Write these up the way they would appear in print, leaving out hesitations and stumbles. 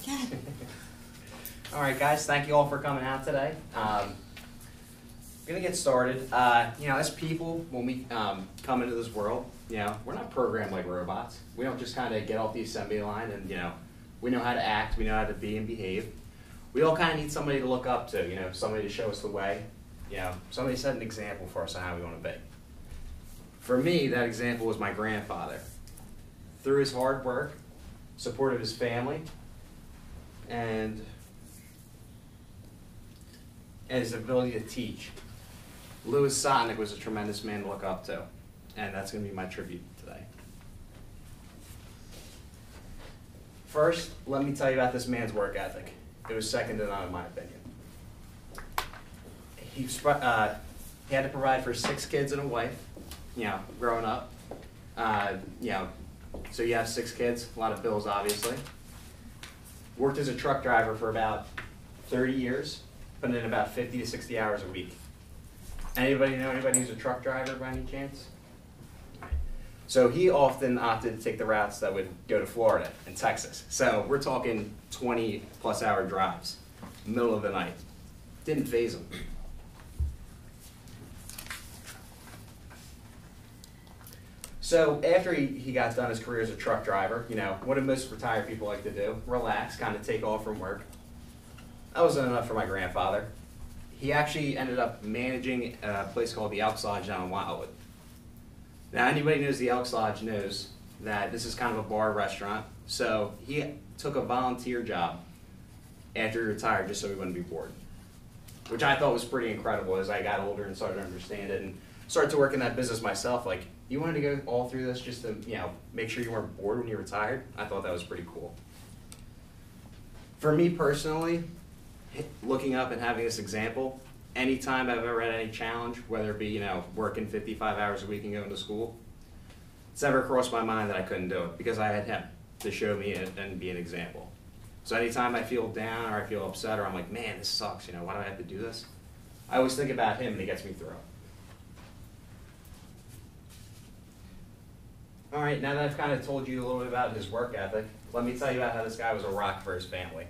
can. All right, guys, thank you all for coming out today. Gonna get started. As people, when we come into this world, we're not programmed like robots. We don't just kind of get off the assembly line and, we know how to act, we know how to be and behave. We all kind of need somebody to look up to, somebody to show us the way. Somebody set an example for us on how we want to be. For me, that example was my grandfather. Through his hard work, support of his family, and his ability to teach, Louis Sotnick was a tremendous man to look up to, and that's going to be my tribute today. First, let me tell you about this man's work ethic. It was second to none in my opinion. He had to provide for 6 kids and a wife, growing up. So you have 6 kids, a lot of bills obviously. Worked as a truck driver for about 30 years, putting in about 50 to 60 hours a week. Anybody know anybody who's a truck driver by any chance? So he often opted to take the routes that would go to Florida and Texas. So we're talking 20+ hour drives, middle of the night. Didn't faze him. So after he got done his career as a truck driver, what do most retired people like to do? Relax, kind of take off from work. That wasn't enough for my grandfather. He actually ended up managing a place called the Elks Lodge down in Wildwood. Now anybody who knows the Elks Lodge knows that this is kind of a bar restaurant. So he took a volunteer job after he retired just so he wouldn't be bored, which I thought was pretty incredible as I got older and started to understand it and started to work in that business myself. Like, you wanted to go all through this just to, make sure you weren't bored when you retired? I thought that was pretty cool. For me personally, looking up and having this example, anytime I've ever had any challenge, whether it be, working 55 hours a week and going to school, it's never crossed my mind that I couldn't do it because I had him to show me and be an example. So anytime I feel down or I feel upset or I'm like, man, this sucks, why do I have to do this? I always think about him and he gets me through. All right, now that I've kind of told you a little bit about his work ethic, let me tell you about how this guy was a rock for his family.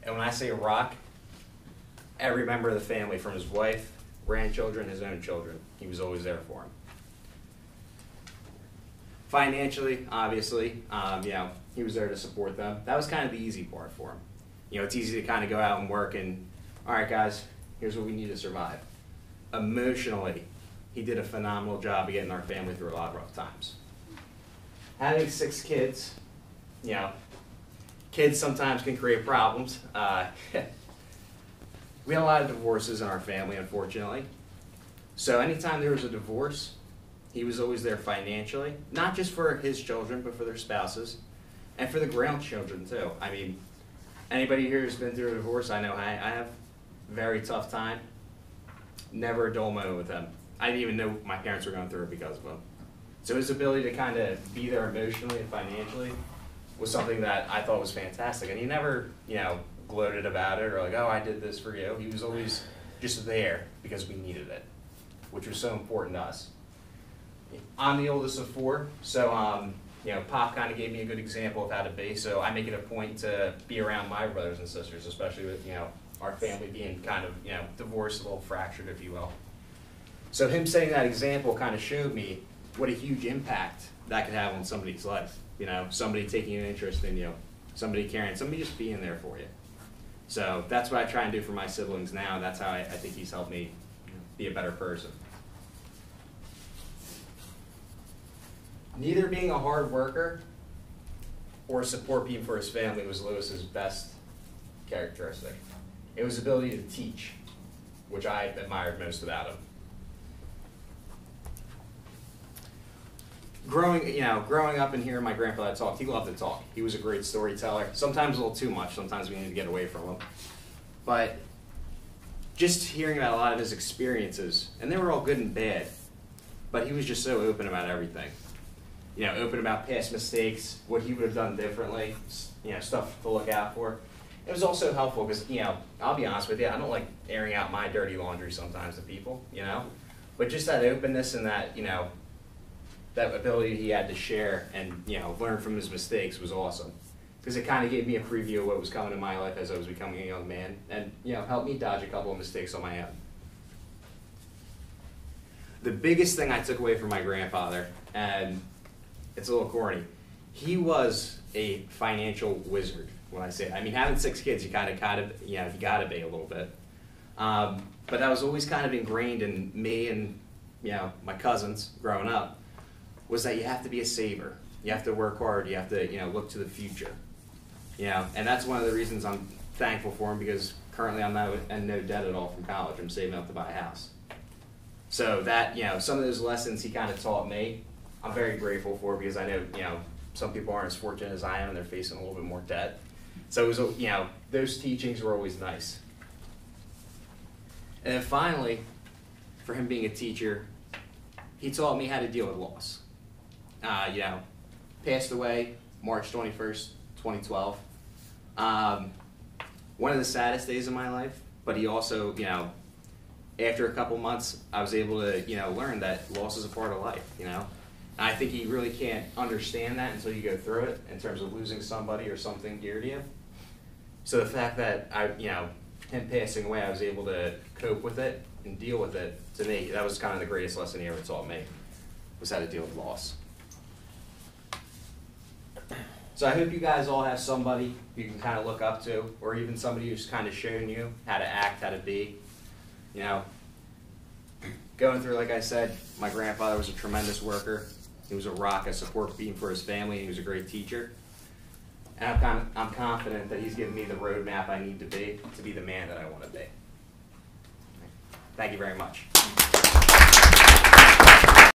And when I say a rock, every member of the family, from his wife, grandchildren, his own children, he was always there for them. Financially, obviously, he was there to support them. That was kind of the easy part for him. It's easy to kind of go out and work and, all right, guys, here's what we need to survive. Emotionally, he did a phenomenal job of getting our family through a lot of rough times. Having 6 kids, kids sometimes can create problems. We had a lot of divorces in our family, unfortunately. So anytime there was a divorce, he was always there financially, not just for his children, but for their spouses, and for the grandchildren too. I mean, anybody here who's been through a divorce, I know I have a very tough time. Never a dull moment with him. I didn't even know my parents were going through it because of him. So his ability to kind of be there emotionally and financially was something that I thought was fantastic. And he never, gloated about it or like, oh, I did this for you. He was always just there because we needed it, which was so important to us. I'm the oldest of 4, so Pop kind of gave me a good example of how to be. So I make it a point to be around my brothers and sisters, especially with our family being kind of divorced, a little fractured, if you will. So him setting that example kind of showed me what a huge impact that could have on somebody's life. Somebody taking an interest in you, somebody caring, somebody just being there for you. So that's what I try and do for my siblings now. That's how I think he's helped me be a better person. Neither being a hard worker or support being for his family was Lewis's best characteristic. It was his ability to teach, which I admired most about him. Growing up and hearing my grandfather talk, he loved to talk. He was a great storyteller. Sometimes a little too much. Sometimes we need to get away from him. But just hearing about a lot of his experiences, and they were all good and bad, but he was just so open about everything. Open about past mistakes, what he would have done differently, stuff to look out for. It was also helpful because, I'll be honest with you, I don't like airing out my dirty laundry sometimes to people, But just that openness and that, that ability he had to share and learn from his mistakes was awesome. because it kind of gave me a preview of what was coming in my life as I was becoming a young man, and helped me dodge a couple of mistakes on my own. The biggest thing I took away from my grandfather, and it's a little corny, he was a financial wizard. When I say, I mean, having 6 kids, you got to be a little bit. But that was always kind of ingrained in me and my cousins growing up, was that you have to be a saver. You have to work hard. You have to look to the future. And that's one of the reasons I'm thankful for him, because currently I'm not in no debt at all from college. I'm saving up to buy a house. So that some of those lessons he kind of taught me, I'm very grateful for, because I know some people aren't as fortunate as I am, and they're facing a little bit more debt. So it was those teachings were always nice. And then finally, for him being a teacher, he taught me how to deal with loss. Passed away March 21st, 2012. One of the saddest days of my life, but he also, after a couple months, I was able to, learn that loss is a part of life, And I think you really can't understand that until you go through it, in terms of losing somebody or something dear to you. So the fact that him passing away, I was able to cope with it and deal with it, to me, that was kind of the greatest lesson he ever taught me, was how to deal with loss. So I hope you guys all have somebody you can kind of look up to, or even somebody who's kind of shown you how to act, how to be. Going through, like I said, my grandfather was a tremendous worker. He was a rock, a support beam for his family, and he was a great teacher. And I'm confident that he's given me the roadmap I need to be the man that I want to be. Thank you very much.